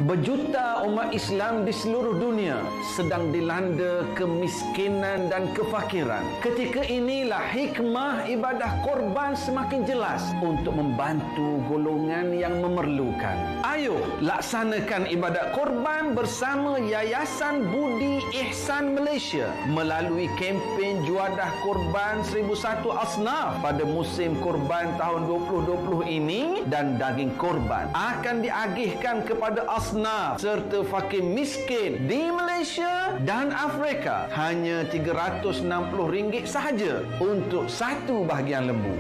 Berjuta umat Islam di seluruh dunia sedang dilanda kemiskinan dan kefakiran. Ketika inilah hikmah ibadah korban semakin jelas untuk membantu golongan yang memerlukan. Ayo laksanakan ibadat korban bersama Yayasan Budi Ihsan Malaysia melalui kempen Juadah Korban 1001 Asnaf pada musim korban tahun 2020 ini, dan daging korban akan diagihkan kepada asnaf serta fakir miskin di Malaysia dan Afrika hanya RM360 sahaja untuk satu bahagian lembu.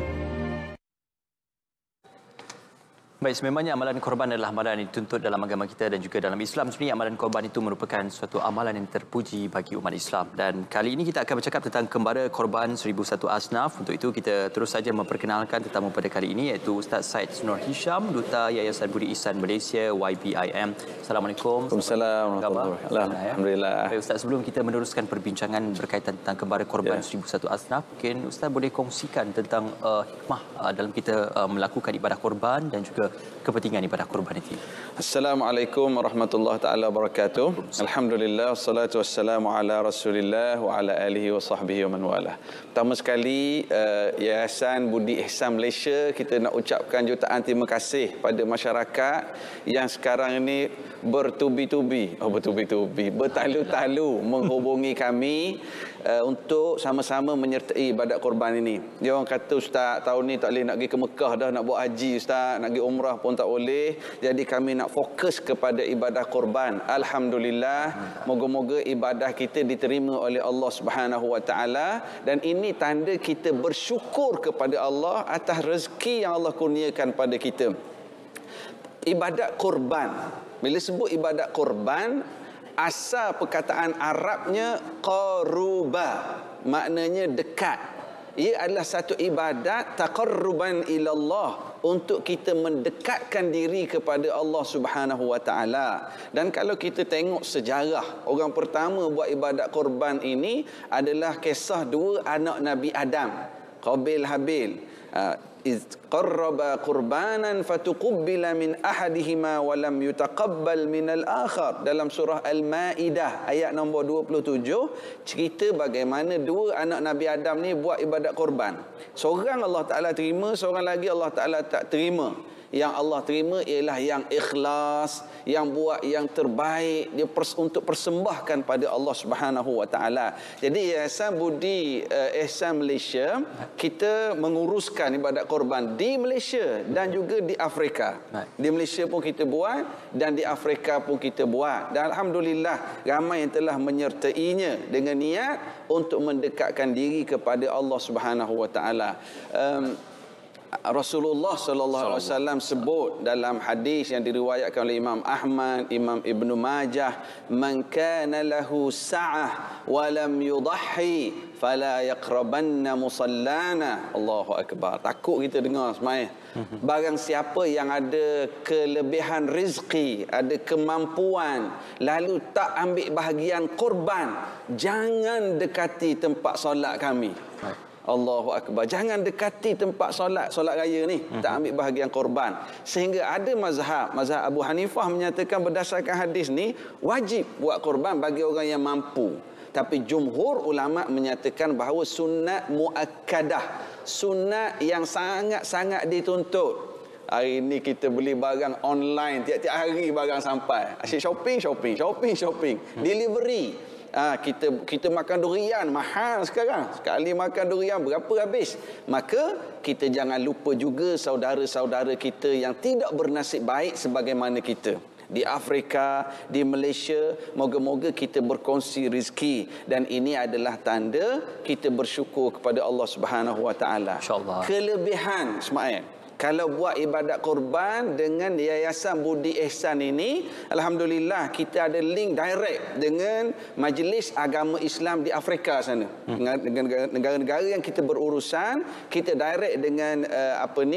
Baik, sememangnya amalan korban adalah amalan yang dituntut dalam agama kita dan juga dalam Islam. Sebenarnya amalan korban itu merupakan suatu amalan yang terpuji bagi umat Islam. Dan kali ini kita akan bercakap tentang kembara korban 1001 Asnaf. Untuk itu kita terus saja memperkenalkan tetamu pada kali ini, iaitu Ustaz Syed Nur Hisham, Duta Yayasan Budi Ihsan Malaysia YBIM. Assalamualaikum. Waalaikumsalam. Alhamdulillah. Baik Ustaz, sebelum kita meneruskan perbincangan berkaitan tentang kembara korban 1001 Asnaf, mungkin Ustaz boleh kongsikan tentang hikmah dalam kita melakukan ibadah korban dan juga kepentingan ibadah korban itu. Assalamualaikum warahmatullahi taala wabarakatuh. Alhamdulillah, wassalatu wassalamu ala Rasulillah wa ala alihi wa sahbihi wa man walah. Pertama sekali, Yayasan Budi Ihsan Malaysia, kita nak ucapkan jutaan terima kasih pada masyarakat yang sekarang ini bertalu-talu menghubungi kami untuk sama-sama menyertai ibadat korban ini. Dia orang kata, Ustaz, tahun ni tak boleh nak pergi ke Mekah dah, nak buat haji Ustaz, nak pergi umrah pun tak boleh. Jadi kami nak fokus kepada ibadah korban. Alhamdulillah, moga-moga ibadah kita diterima oleh Allah Subhanahu wa taala, dan ini tanda kita bersyukur kepada Allah atas rezeki yang Allah kurniakan pada kita. Ibadat korban, bila sebut ibadat korban, asal perkataan Arabnya qaruba, maknanya dekat. Ia adalah satu ibadat taqarruban ilallah, untuk kita mendekatkan diri kepada Allah Subhanahu wa taala. Dan kalau kita tengok sejarah, orang pertama buat ibadat korban ini adalah kisah dua anak Nabi Adam, Qabil Habil. Iz qarraba qurbanan fatuqabbala min ahadihima wa lam yutaqabbal min al-akhar. Dalam surah Al-Maidah ayat nombor 27, cerita bagaimana dua anak Nabi Adam ni buat ibadat korban. Seorang Allah Taala terima, seorang lagi Allah Taala tak terima. Yang Allah terima ialah yang ikhlas, yang buat yang terbaik, dia untuk persembahkan pada Allah Subhanahu wa taala. Jadi Yayasan Budi Ihsan Malaysia, kita menguruskan ibadat korban di Malaysia dan juga di Afrika. Di Malaysia pun kita buat dan di Afrika pun kita buat. Dan alhamdulillah ramai yang telah menyertainya dengan niat untuk mendekatkan diri kepada Allah Subhanahu wa taala. Rasulullah sallallahu alaihi wasallam sebut dalam hadis yang diriwayatkan oleh Imam Ahmad, Imam Ibnu Majah, man kana lahu sa'ah wa lam yudahhi fala yaqrabanna musallana. Allahu akbar. Takut kita dengar semai. Barang siapa yang ada kelebihan rezeki, ada kemampuan, lalu tak ambil bahagian korban, jangan dekati tempat solat kami. Allahu akbar. Jangan dekati tempat solat raya ni, tak ambil bahagian korban. Sehingga ada mazhab Abu Hanifah menyatakan berdasarkan hadis ni wajib buat korban bagi orang yang mampu. Tapi jumhur ulama menyatakan bahawa sunat muakkadah, sunat yang sangat-sangat dituntut. Hari ni kita beli barang online, tiap-tiap hari barang sampai. Asyik shopping. Delivery. Kita makan durian mahal sekarang. Sekali makan durian berapa habis? Maka kita jangan lupa juga saudara-saudara kita yang tidak bernasib baik sebagaimana kita. Di Afrika, di Malaysia, moga-moga kita berkongsi rezeki, dan ini adalah tanda kita bersyukur kepada Allah Subhanahu wa taala. Insya-Allah. Kelebihan Ismail, kalau buat ibadat korban dengan Yayasan Budi Ihsan ini, alhamdulillah kita ada link direct dengan Majlis Agama Islam di Afrika sana. Dengan negara-negara yang kita berurusan, kita direct dengan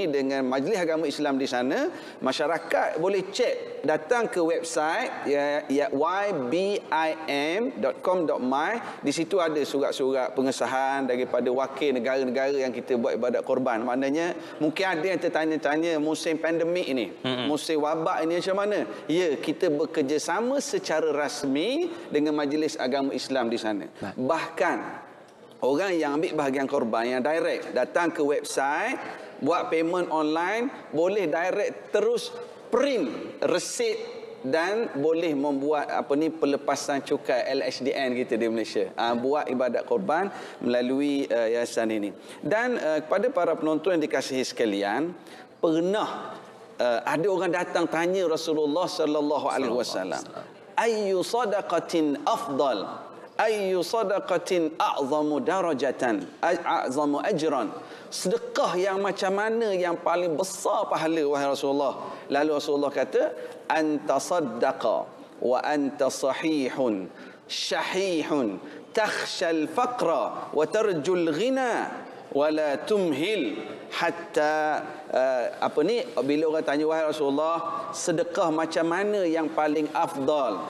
dengan Majlis Agama Islam di sana. Masyarakat boleh cek datang ke website ybim.com.my. Di situ ada surat-surat pengesahan daripada wakil negara-negara yang kita buat ibadat korban. Maknanya mungkin ada yang tertanya-tanya musim pandemik ini, musim wabak ini macam mana? Ya, kita bekerjasama secara rasmi dengan Majlis Agama Islam di sana. Bahkan orang yang ambil bahagian korban yang direct datang ke website, buat payment online, boleh direct terus print resit dan boleh membuat pelepasan cukai LHDN kita di Malaysia. Buat ibadat korban melalui yayasan ini. Dan kepada para penonton yang dikasihi sekalian, pernah ada orang datang tanya Rasulullah sallallahu alaihi wasallam, ayyu sadaqatin afdal, ayyu sadaqatin a'zamu darajatan, a'zamu ajran, sedekah yang macam mana yang paling besar pahala wahai Rasulullah? Lalu Rasulullah kata, anta saddaqa wa anta sahihun syahihun takhshal faqra wa tarjul ghina wa la tumhil hatta bila orang tanya wahai Rasulullah, sedekah macam mana yang paling afdal,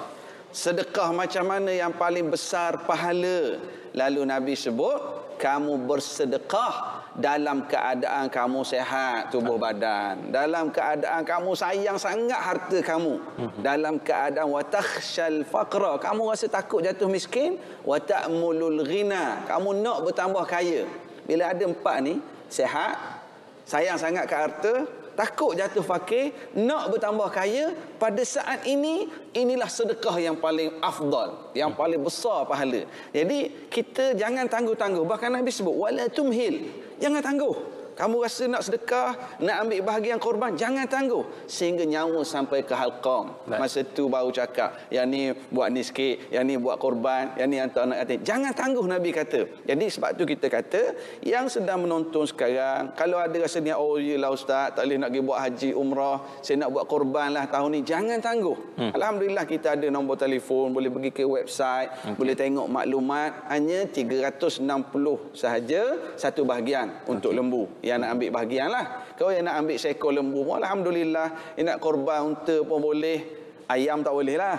sedekah macam mana yang paling besar pahala? Lalu Nabi sebut, kamu bersedekah dalam keadaan kamu sehat tubuh badan, dalam keadaan kamu sayang sangat harta kamu, dalam keadaan wa takhshal faqra, kamu rasa takut jatuh miskin, wa ta'mulul ghina, kamu nak bertambah kaya. Bila ada empat ni, sehat, sayang sangat ke harta, takut jatuh fakir, nak bertambah kaya, pada saat ini, inilah sedekah yang paling afdal, yang paling besar pahala. Jadi kita jangan tangguh-tangguh. Bahkan Nabi sebut wala tumhil, jangan tangguh. Kamu rasa nak sedekah, nak ambil bahagian korban, jangan tangguh sehingga nyawa sampai ke halqam. Masa tu baru cakap, yang ni buat ni sikit, yang ni buat korban, yang ni hantar anak yatim. Jangan tangguh, Nabi kata. Jadi sebab tu kita kata, yang sedang menonton sekarang, kalau ada rasa niat, oh yelah ustaz, tak boleh nak pergi buat haji, umrah, saya nak buat korban lah tahun ni, jangan tangguh. Alhamdulillah kita ada nombor telefon, boleh pergi ke website, boleh tengok maklumat. Hanya 360 sahaja satu bahagian untuk lembu. Yang nak ambil bahagian lah. Kalau yang nak ambil seekor lembu pun alhamdulillah. Yang nak korban unta pun boleh. Ayam tak boleh lah.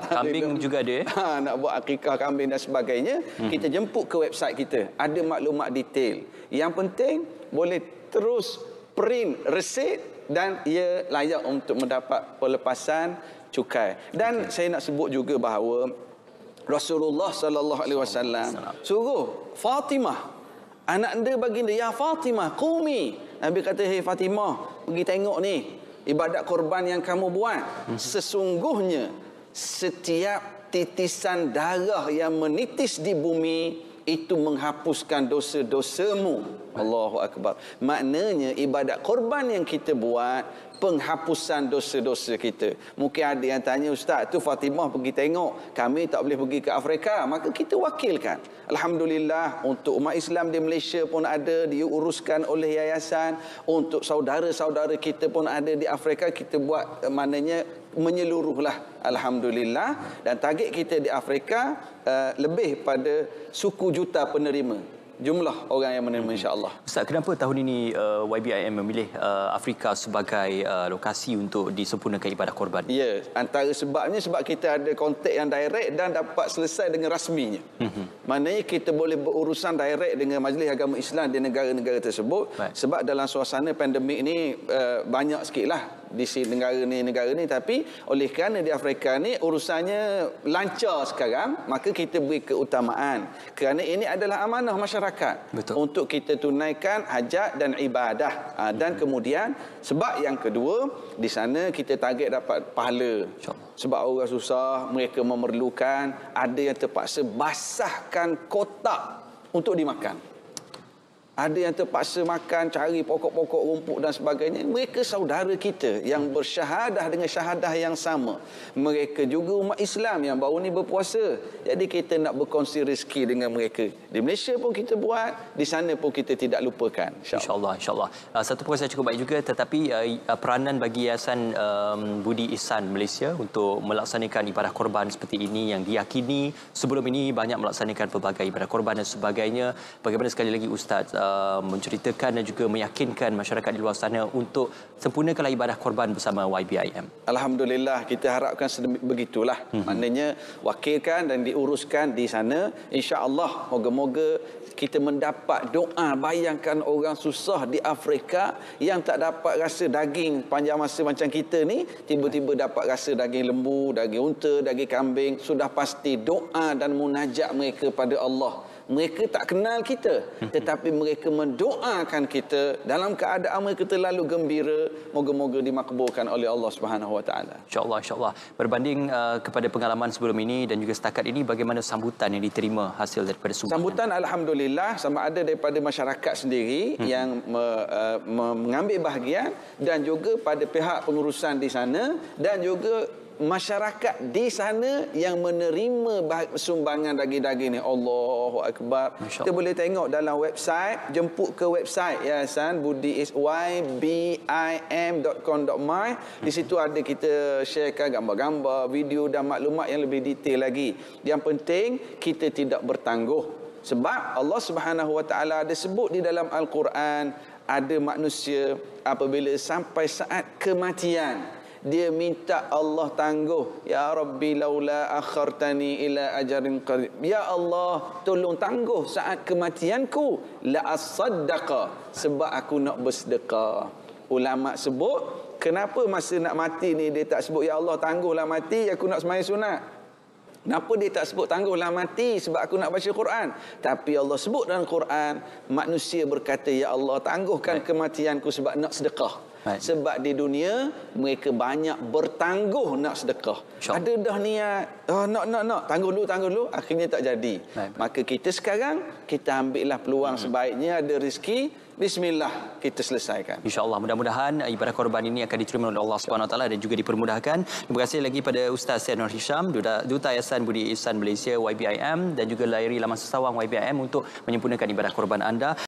Kambing juga ada. Nak buat akikah kambing dan sebagainya. Kita jemput ke website kita. Ada maklumat detail. Yang penting boleh terus print resit dan ia layak untuk mendapat pelepasan cukai. Dan saya nak sebut juga bahawa Rasulullah sallallahu alaihi wasallam suruh Fatimah, anak dia baginda, ya Fatimah, qumi. Nabi kata, hei Fatimah, pergi tengok ni ibadat korban yang kamu buat. Sesungguhnya setiap titisan darah yang menitis di bumi itu menghapuskan dosa-dosamu. Allahu akbar. Maknanya ibadat korban yang kita buat penghapusan dosa-dosa kita. Mungkin ada yang tanya, ustaz, tu Fatimah pergi tengok, kami tak boleh pergi ke Afrika, maka kita wakilkan. Alhamdulillah, untuk umat Islam di Malaysia pun ada, diuruskan oleh yayasan. Untuk saudara-saudara kita pun ada di Afrika, kita buat maknanya menyeluruhlah. Alhamdulillah. Dan target kita di Afrika lebih pada suku juta penerima, jumlah orang yang menerima, insya-Allah. Ustaz, kenapa tahun ini YBIM memilih Afrika sebagai lokasi untuk disempurnakan ibadah korban? Ya, antara sebabnya sebab kita ada kontak yang direct dan dapat selesai dengan rasminya. Maknanya kita boleh berurusan direct dengan Majlis Agama Islam di negara-negara tersebut. Sebab dalam suasana pandemik ini banyak sikitlah di negara ni, tapi oleh kerana di Afrika ni urusannya lancar sekarang, maka kita beri keutamaan kerana ini adalah amanah masyarakat. Betul. Untuk kita tunaikan hajat dan ibadah. Dan kemudian sebab yang kedua, di sana kita target dapat pahala. Sebab orang susah, mereka memerlukan, ada yang terpaksa basahkan kotak untuk dimakan. Ada yang terpaksa makan, cari pokok-pokok rumput dan sebagainya. Mereka saudara kita yang bersyahadah dengan syahadah yang sama. Mereka juga umat Islam yang baru ni berpuasa. Jadi kita nak berkongsi rezeki dengan mereka. Di Malaysia pun kita buat, di sana pun kita tidak lupakan. InsyaAllah. Satu perkongsian cukup baik juga, tetapi peranan bagi Yayasan Budi Ihsan Malaysia untuk melaksanakan ibadah korban seperti ini yang diyakini sebelum ini banyak melaksanakan pelbagai ibadah korban dan sebagainya. Bagaimana sekali lagi Ustaz menceritakan dan juga meyakinkan masyarakat di luar sana untuk sempurnakanlah ibadah korban bersama YBIM. Alhamdulillah, kita harapkan begitulah. Maknanya wakilkan dan diuruskan di sana. Insya-Allah moga-moga kita mendapat doa. Bayangkan orang susah di Afrika yang tak dapat rasa daging panjang masa macam kita ni, tiba-tiba dapat rasa daging lembu, daging unta, daging kambing. Sudah pasti doa dan munajat mereka pada Allah. Mereka tak kenal kita, tetapi mereka mendoakan kita dalam keadaan mereka terlalu gembira. Moga-moga dimakbulkan oleh Allah Subhanahu Wa Taala. InsyaAllah. Berbanding kepada pengalaman sebelum ini dan juga setakat ini, bagaimana sambutan yang diterima hasil daripada sumbangan? Sambutan alhamdulillah sama ada daripada masyarakat sendiri yang mengambil bahagian, dan juga pada pihak pengurusan di sana, dan juga masyarakat di sana yang menerima sumbangan daging-daging ni. Allahu Akbar. Kita boleh tengok dalam website, jemput ke website Yayasan Budi is ybim.com.my. Di situ ada kita sharekan gambar-gambar, video dan maklumat yang lebih detail lagi. Yang penting kita tidak bertangguh, sebab Allah Subhanahu Wa Taala ada sebut di dalam Al-Quran, ada manusia apabila sampai saat kematian dia minta Allah tangguh. Ya Rabbi laula akhartani ila ajarin qarib. Ya Allah, tolong tangguh saat kematianku. La as-saddaqa, sebab aku nak bersedekah. Ulama sebut, kenapa masa nak mati ni dia tak sebut ya Allah tangguhlah mati, aku nak sembahyang sunat. Kenapa dia tak sebut tangguhlah mati sebab aku nak baca Quran? Tapi Allah sebut dalam Quran, manusia berkata ya Allah tangguhkan kematianku sebab nak sedekah. Sebab di dunia mereka banyak bertangguh nak sedekah. Ada dah niat, nak tangguh dulu, akhirnya tak jadi. Maka kita sekarang kita ambillah peluang sebaiknya, ada rezeki, bismillah kita selesaikan. InsyaAllah, mudah-mudahan ibadah korban ini akan diterima oleh Allah Subhanahu Wa Taala dan juga dipermudahkan. Terima kasih lagi pada Ustaz Said Nur Hisham, Duta Yayasan Budi Ihsan Malaysia YBIM, dan juga layari laman sesawang YBIM untuk menyempurnakan ibadah korban anda.